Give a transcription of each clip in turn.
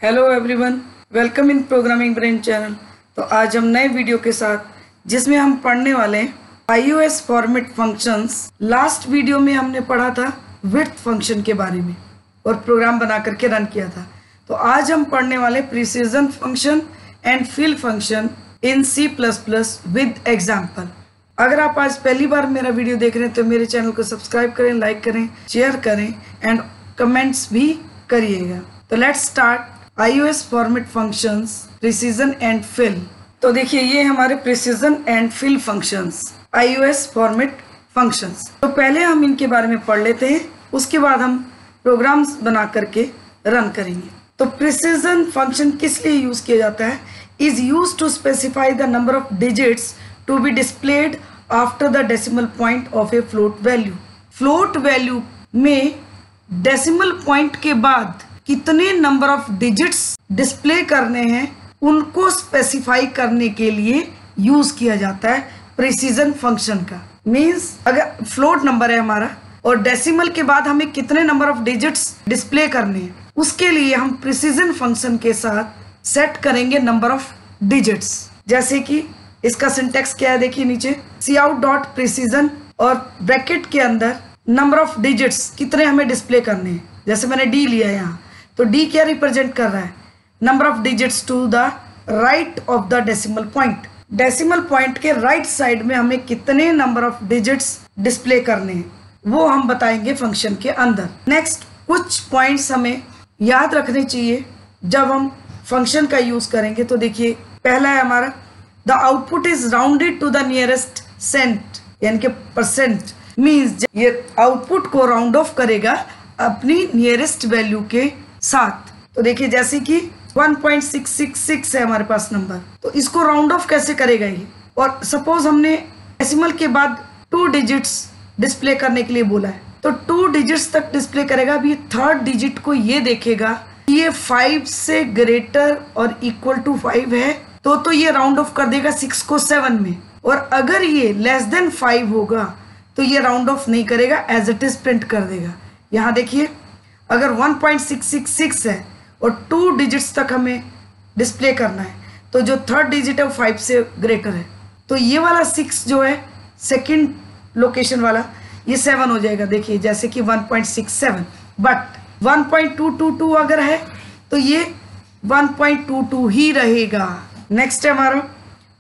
Hello everyone, welcome in programming brain channel. तो आज हम नए वीडियो के साथ जिसमें हम पढ़ने वाले हैं iOS format functions. Last video में हमने पढ़ा था विड्थ फंक्शन के बारे में और प्रोग्राम बना करके रन किया था। तो आज हम पढ़ने वाले precision function and fill function in C++ with example. अगर आप आज पहली बार मेरा वीडियो देख रहे हैं तो मेरे चैनल को सब्सक्राइब करें, लाइक करें, शेयर करें एंड कमेंट्स भी करिएगा। तो let's start iOS format functions precision and fill. तो देखिए ये हमारे precision and fill functions iOS format functions. तो पहले हम इनके बारे में पढ़ लेते हैं, उसके बाद हम प्रोग्राम्स बना करके रन करेंगे। तो प्रिसीजन फंक्शन किस लिए यूज किया जाता है? Is use to specify the number of digits to be displayed after the decimal point of a float value. Float value में डेसिमल पॉइंट के बाद कितने नंबर ऑफ डिजिट्स डिस्प्ले करने हैं उनको स्पेसिफाई करने के लिए यूज किया जाता है प्रिसीजन फंक्शन का। मींस अगर फ्लोट नंबर है हमारा और डेसिमल के बाद हमें कितने नंबर ऑफ डिजिट्स डिस्प्ले करने हैं, उसके लिए हम प्रिसीजन फंक्शन के साथ सेट करेंगे नंबर ऑफ डिजिट्स। जैसे कि इसका सिंटेक्स क्या है, देखिए नीचे cout.precision और ब्रैकेट के अंदर नंबर ऑफ डिजिट्स कितने हमें डिस्प्ले करने हैं। जैसे मैंने डी लिया है यहाँ, तो डी क्या रिप्रेजेंट कर रहा है? Number of digits to the right of the decimal point. Decimal point के राइट साइड में हमें कितने नंबर ऑफ डिजिट्स डिस्प्ले करने हैं वो हम बताएंगे फंक्शन के अंदर। नेक्स्ट कुछ पॉइंट्स हमें याद रखने चाहिए जब हम फंक्शन का यूज करेंगे। तो देखिए पहला है हमारा the output is rounded to the nearest cent, यानी कि परसेंट। मीन्स ये आउटपुट को राउंड ऑफ करेगा अपनी नियरेस्ट वैल्यू के साथ। तो देखिए जैसे कि 1.666 है हमारे पास नंबर, तो इसको राउंड ऑफ कैसे करेगा ये? और सपोज हमने डेसिमल के बाद 2 डिजिट्स डिस्प्ले करने के लिए बोला है, तो 2 डिजिट्स तक डिस्प्ले करेगा। अभी थर्ड डिजिट को ये देखेगा कि ये 5 से ग्रेटर और इक्वल टू 5 है, तो ये राउंड ऑफ कर देगा 6 को 7 में। और अगर ये लेस देन 5 होगा तो ये राउंड ऑफ नहीं करेगा, एज इट इज प्रिंट कर देगा। यहाँ देखिए अगर 1.666 है और 2 डिजिट्स तक हमें डिस्प्ले करना है, तो जो थर्ड डिजिट है वो 5 से ग्रेटर है, तो ये वाला 6 जो है सेकंड लोकेशन वाला ये 7 हो जाएगा। देखिए जैसे कि 1.67, बट 1.222 अगर है तो ये 1.22 ही रहेगा। नेक्स्ट है हमारा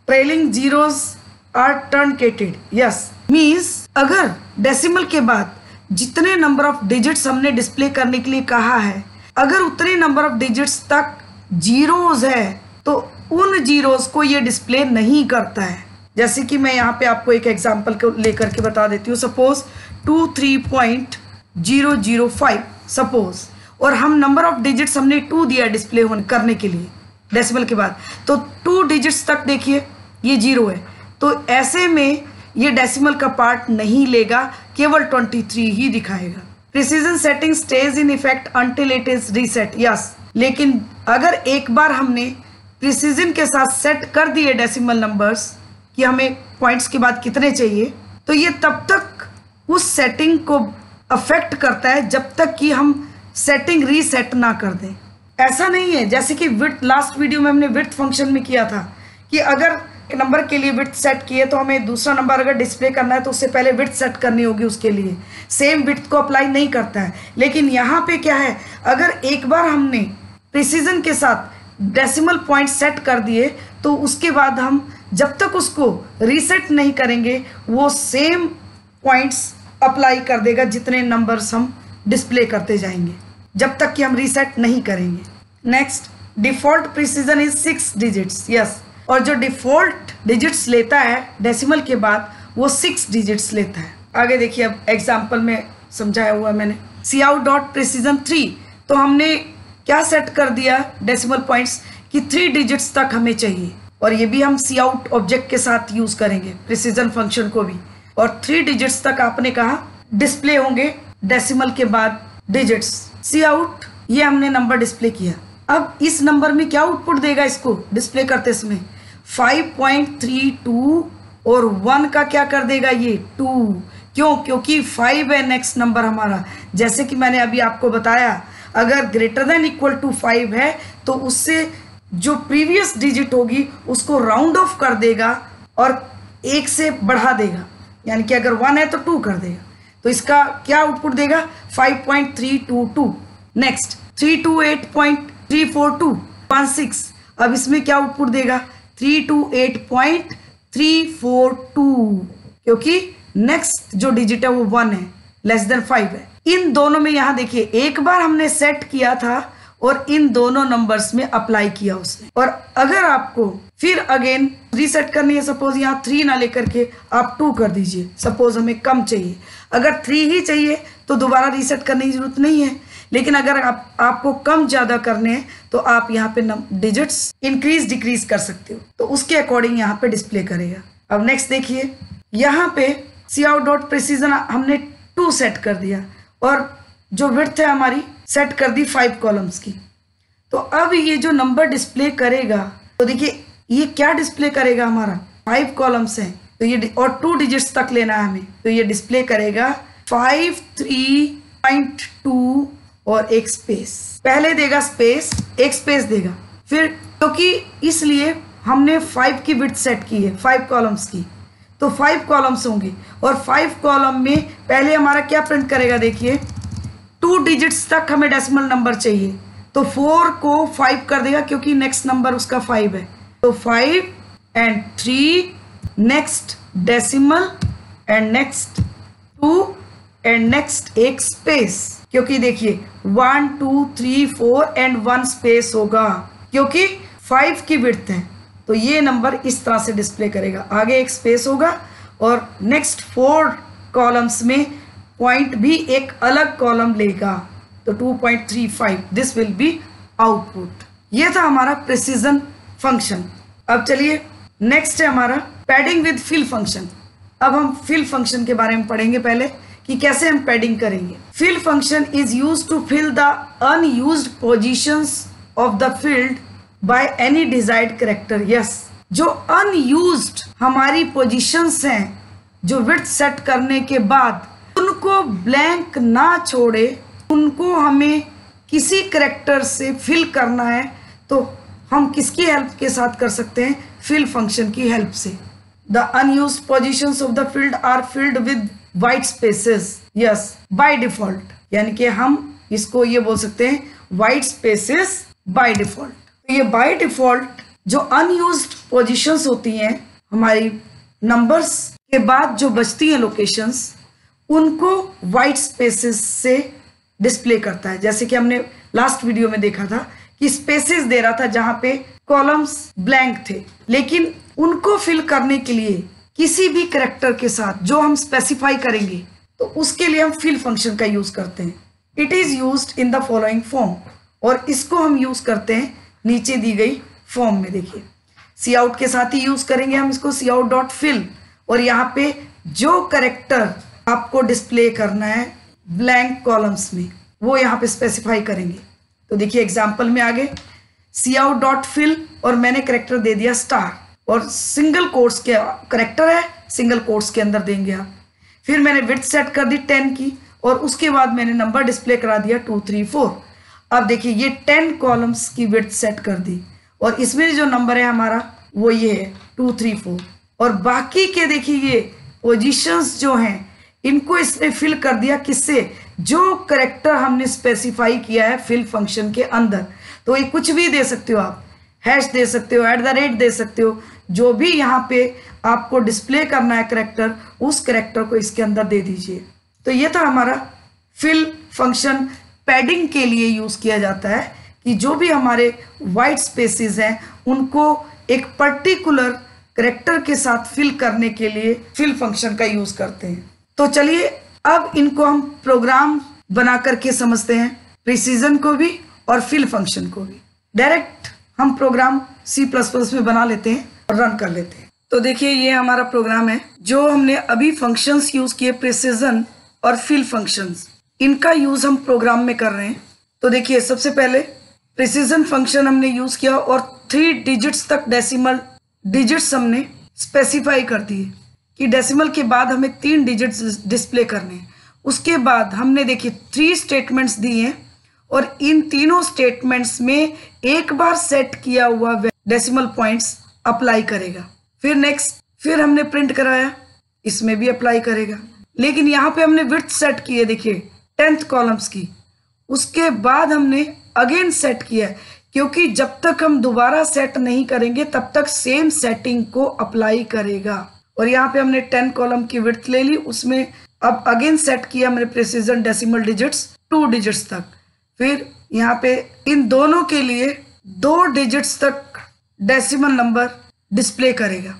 trailing zeros are truncated. Yes, means अगर डेसिमल के बाद जितने नंबर ऑफ डिजिट्स हमने डिस्प्ले करने के लिए कहा है, अगर उतने नंबर ऑफ डिजिट्स तक जीरोज है तो उन जीरोज को ये डिस्प्ले नहीं करता है। जैसे कि मैं यहाँ पे आपको एक एग्जांपल को लेकर के बता देती हूँ। सपोज 23.005 सपोज, और हम नंबर ऑफ डिजिट्स हमने 2 दिया डिस्प्ले करने के लिए डेसिमल के बाद, तो 2 डिजिट्स तक देखिए ये 0 है, तो ऐसे में ये डेसिमल का पार्ट नहीं लेगा, केवल 23 ही दिखाएगा। Precision setting stage in effect until it is reset. Yes, लेकिन अगर एक बार हमने प्रिसीजन के साथ सेट कर दिए डेसिमल नंबर्स कि हमें पॉइंट्स के बाद कितने चाहिए, तो ये तब तक उस सेटिंग को अफेक्ट करता है जब तक कि हम सेटिंग रीसेट ना कर दें। ऐसा नहीं है जैसे कि विड्थ, लास्ट वीडियो में हमने विड्थ फंक्शन में किया था कि अगर एक नंबर के लिए विड्थ सेट किए तो हमें दूसरा नंबर अगर डिस्प्ले करना है तो उससे पहले विड्थ सेट करनी होगी, उसके लिए सेम विड्थ को अप्लाई नहीं करता है। लेकिन यहाँ पे क्या है, अगर एक बार हमने प्रिसीजन के साथ डेसिमल पॉइंट सेट कर दिए तो उसके बाद हम जब तक उसको रीसेट नहीं करेंगे वो सेम पॉइंट्स अप्लाई कर देगा जितने नंबर्स हम डिस्प्ले करते जाएंगे, जब तक कि हम रीसेट नहीं करेंगे। Next, default precision is 6 digits. Yes, और जो डिफॉल्ट डिजिट्स लेता है डेसिमल के बाद वो 6 डिजिट्स लेता है। आगे देखिए, अब एग्जांपल में समझाया हुआ मैंने cout.precision 3, तो हमने क्या सेट कर दिया डेसिमल पॉइंट्स कि 3 डिजिट्स तक हमें चाहिए, और ये भी हम cout ऑब्जेक्ट के साथ यूज करेंगे प्रिसीजन फंक्शन को भी। और 3 डिजिट्स तक आपने कहा डिस्प्ले होंगे डेसिमल के बाद डिजिट्स। cout ये हमने नंबर डिस्प्ले किया। अब इस नंबर में क्या आउटपुट देगा इसको डिस्प्ले करते समय? 5.32 और 1 का क्या कर देगा ये 2। क्यों? क्योंकि 5 है नेक्स्ट नंबर हमारा। जैसे कि मैंने अभी आपको बताया, अगर ग्रेटर देन इक्वल टू 5 है तो उससे जो प्रीवियस डिजिट होगी उसको राउंड ऑफ कर देगा और 1 से बढ़ा देगा, यानी कि अगर 1 है तो 2 कर देगा। तो इसका क्या आउटपुट देगा 5.322। नेक्स्ट 328.342 अब इसमें क्या आउटपुट देगा 328.342, क्योंकि नेक्स्ट जो डिजिट है वो 1 है, लेस देन 5 है। इन दोनों में यहाँ देखिए एक बार हमने सेट किया था और इन दोनों नंबर्स में अप्लाई किया उसने। और अगर आपको फिर अगेन रीसेट करनी है, सपोज यहाँ 3 ना लेकर के आप 2 कर दीजिए, सपोज हमें कम चाहिए, अगर 3 ही चाहिए तो दोबारा रीसेट करने की जरूरत नहीं है। लेकिन अगर आपको कम ज्यादा करने हैं तो आप यहाँ पे डिजिट्स इंक्रीज डिक्रीज कर सकते हो, तो उसके अकॉर्डिंग यहाँ पे डिस्प्ले करेगा। अब नेक्स्ट देखिए, यहाँ पे cout.precision हमने 2 सेट कर दिया और जो विड्थ है हमारी सेट कर दी 5 कॉलम्स की। तो अब ये जो नंबर डिस्प्ले करेगा, तो देखिए ये क्या डिस्प्ले करेगा, हमारा 5 कॉलम्स हैं तो ये और 2 डिजिट्स तक लेना है हमें, तो ये डिस्प्ले करेगा 5 3.2 और एक स्पेस। पहले देगा स्पेस, एक स्पेस देगा, फिर क्योंकि इसलिए हमने 5 की विड्थ सेट की है 5 कॉलम्स की, तो 5 कॉलम्स होंगे और 5 कॉलम में पहले हमारा क्या प्रिंट करेगा, देखिए 2 डिजिट्स तक हमें डेसिमल नंबर चाहिए, तो 4 को 5 कर देगा क्योंकि नेक्स्ट नंबर उसका 5 है, तो 5 and 3 next decimal and next 2 and next एक स्पेस, क्योंकि देखिए 1 2 3 4 एंड 1 स्पेस होगा क्योंकि 5 की विड्थ है, तो ये नंबर इस तरह से डिस्प्ले करेगा। आगे एक स्पेस होगा और नेक्स्ट 4 कॉलम्स में पॉइंट भी एक अलग कॉलम लेगा, तो 2.35 दिस विल बी आउटपुट। ये था हमारा प्रिसीजन फंक्शन। अब चलिए नेक्स्ट है हमारा पैडिंग विद फिल फंक्शन। अब हम फिल फंक्शन के बारे में पढ़ेंगे पहले कि कैसे हम पैडिंग करेंगे। Fill function is used to fill the unused positions of the field by any desired character. Yes, जो अनयूज्ड हमारी पोजीशंस हैं, जो विड्थ सेट करने के बाद उनको ब्लैंक ना छोड़े, उनको हमें किसी कैरेक्टर से फिल करना है, तो हम किसकी हेल्प के साथ कर सकते हैं, फिल फंक्शन की हेल्प से। The unused positions of the field are filled with white spaces. Yes, by default, यानी कि हम इसको ये बोल सकते हैं वाइट स्पेसेस बाय डिफॉल्ट। तो ये बाय डिफॉल्ट जो अनयूज्ड पोजीशंस होती हैं हमारी नंबर्स के बाद जो बचती हैं लोकेशंस, उनको वाइट स्पेसेस से डिस्प्ले करता है। जैसे कि हमने लास्ट वीडियो में देखा था कि स्पेसेस दे रहा था जहां पे कॉलम्स ब्लैंक थे, लेकिन उनको फिल करने के लिए किसी भी कैरेक्टर के साथ जो हम स्पेसिफाई करेंगे, तो उसके लिए हम फिल फंक्शन का यूज करते हैं। It is used in the following form, और इसको हम यूज करते हैं नीचे दी गई फॉर्म में। देखिए cout के साथ ही यूज करेंगे हम इसको cout.fill, और यहाँ पे जो कैरेक्टर आपको डिस्प्ले करना है ब्लैंक कॉलम्स में वो यहाँ पे स्पेसिफाई करेंगे। तो देखिए एग्जांपल में आगे cout.fill और मैंने कैरेक्टर दे दिया स्टार, और सिंगल कोट्स के कैरेक्टर है, सिंगल कोट्स के अंदर देंगे आप। फिर मैंने विड्थ सेट कर दी 10 की, और उसके बाद मैंने नंबर डिस्प्ले करा दिया 2 3 4। अब देखिए ये 10 कॉलम्स की विड्थ सेट कर दी, और इसमें जो नंबर है हमारा वो ये है 2 3 4, और बाकी के देखिए ये पोजीशंस जो हैं इनको इसने फिल कर दिया किससे, जो कैरेक्टर हमने स्पेसिफाई किया है फिल फंक्शन के अंदर। तो ये कुछ भी दे सकते हो आप, हैश दे सकते हो, @ दे सकते हो, जो भी यहाँ पे आपको डिस्प्ले करना है कैरेक्टर, उस कैरेक्टर को इसके अंदर दे दीजिए। तो ये था हमारा फिल फंक्शन। पैडिंग के लिए यूज किया जाता है कि जो भी हमारे वाइट स्पेसेस हैं उनको एक पर्टिकुलर कैरेक्टर के साथ फिल करने के लिए फिल फंक्शन का यूज करते हैं। तो चलिए अब इनको हम प्रोग्राम बना करके समझते हैं, प्रिसीजन को भी और फिल फंक्शन को भी। डायरेक्ट हम प्रोग्राम C++ में बना लेते हैं और रन कर लेते हैं। तो देखिए ये हमारा प्रोग्राम है जो हमने अभी फंक्शंस यूज किए, प्रिसीजन और फिल फंक्शंस, इनका यूज हम प्रोग्राम में कर रहे हैं। तो देखिए सबसे पहले प्रिसीजन फंक्शन हमने यूज किया और 3 डिजिट्स तक डेसिमल डिजिट्स हमने स्पेसिफाई कर दिए कि डेसिमल के बाद हमें 3 डिजिट्स डिस्प्ले करने हैं। उसके बाद हमने देखिए 3 स्टेटमेंट्स दिए हैं और इन तीनों स्टेटमेंट्स में एक बार सेट किया हुआ डेसिमल पॉइंट्स अप्लाई करेगा। फिर हमने प्रिंट कराया, इसमें भी अप्लाई करेगा। लेकिन यहाँ पे हमने विड्थ सेट की है, देखिए 10th कॉलम्स की। उसके बाद हमने अगेन सेट किया है, क्योंकि जब तक हम दोबारा सेट नहीं करेंगे तब तक सेम सेटिंग को अप्लाई करेगा। और यहाँ पे हमने 10 कॉलम की विड्थ ले ली, उसमें अब अगेन सेट किया हमने प्रिसीजन डेसिमल डिजिट्स 2 डिजिट्स तक। फिर यहाँ पे इन दोनों के लिए 2 डिजिट्स तक डेसिमल नंबर डिस्प्ले करेगा,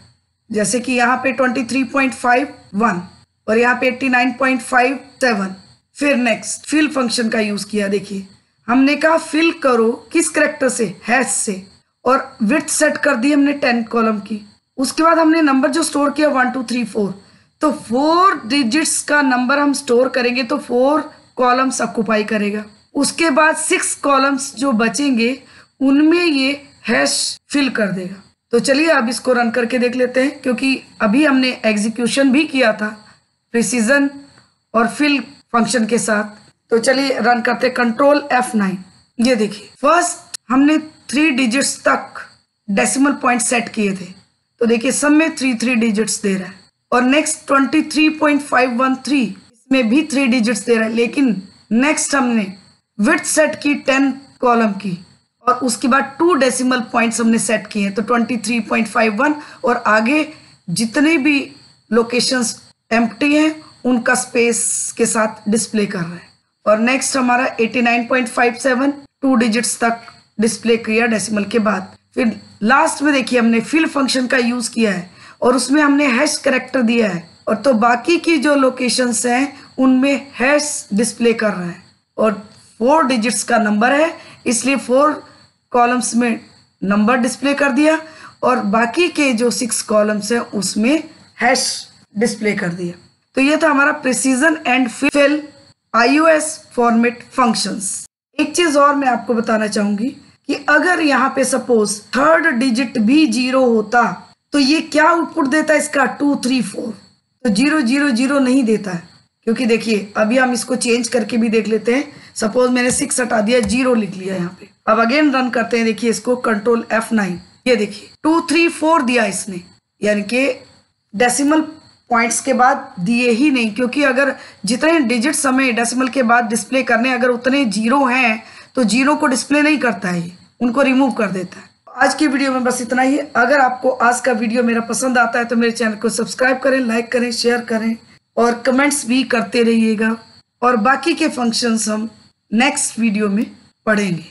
जैसे कि यहाँ पे 23.51 और यहाँ पे 89.57। फिर नेक्स्ट फिल फंक्शन का यूज किया। देखिए हमने कहा फिल करो किस कैरेक्टर से, हैश से, और विड्थ सेट कर दी हमने 10 कॉलम की। उसके बाद हमने नंबर जो स्टोर किया 1 2 3 4, तो 4 डिजिट्स का नंबर हम स्टोर करेंगे तो 4 कॉलम्स ऑक्युपाई करेगा। उसके बाद 6 कॉलम्स जो बचेंगे उनमें ये हैश फिल कर देगा। तो चलिए अब इसको रन करके देख लेते हैं, क्योंकि अभी हमने एग्जीक्यूशन भी किया था प्रिसीजन और फिल फंक्शन के साथ। तो चलिए रन करते, कंट्रोल F9। ये देखिए फर्स्ट हमने 3 डिजिट्स तक डेसिमल पॉइंट सेट किए थे, तो देखिए सब में 3 डिजिट्स दे रहा है। और नेक्स्ट 23.513 इसमें भी 3 डिजिट्स दे रहा है। लेकिन नेक्स्ट हमने विड्थ सेट की 10 कॉलम की और उसके बाद 2 डेसिमल पॉइंट्स हमने सेट किए हैं, तो 23.51 और आगे जितने भी लोकेशंस एम्प्टी हैं उनका स्पेस के साथ डिस्प्ले कर रहा है। और नेक्स्ट हमारा 89.57 2 डिजिट्स तक डिस्प्ले किया डेसिमल के बाद। फिर लास्ट में देखिए हमने फिल फंक्शन का यूज किया है और उसमें हमने हैश कैरेक्टर दिया है, और तो बाकी की जो लोकेशंस हैं उनमें हैश डिस्प्ले कर रहा है। और 4 डिजिट्स का नंबर है, इसलिए 4 कॉलम्स में नंबर डिस्प्ले कर दिया और बाकी के जो 6 कॉलम्स हैं उसमें हैश डिस्प्ले कर दिया। तो ये था हमारा precision and fill iOS format functions. एक चीज और मैं आपको बताना चाहूंगी कि अगर यहाँ पे सपोज 3rd डिजिट भी 0 होता तो ये क्या आउटपुट देता है इसका 2 3 4, तो 0 0 0 नहीं देता है। क्योंकि देखिए अभी हम इसको चेंज करके भी देख लेते हैं। सपोज मैंने 6 हटा दिया, 0 लिख लिया यहाँ पे। अब अगेन रन करते हैं, देखिए इसको कंट्रोल F9। ये देखिए 2 3 4 दिया इसने, यानी कि डेसिमल पॉइंट्स के बाद दिए ही नहीं, क्योंकि अगर जितने डिजिट्स हमें डेसिमल के बाद डिस्प्ले करने अगर उतने 0 हैं तो 0 को डिस्प्ले नहीं करता है, उनको रिमूव कर देता है। आज की वीडियो में बस इतना ही। अगर आपको आज का वीडियो मेरा पसंद आता है तो मेरे चैनल को सब्सक्राइब करें, लाइक करें, शेयर करें और कमेंट्स भी करते रहिएगा। और बाकी के फंक्शंस हम नेक्स्ट वीडियो में पढ़ेंगे।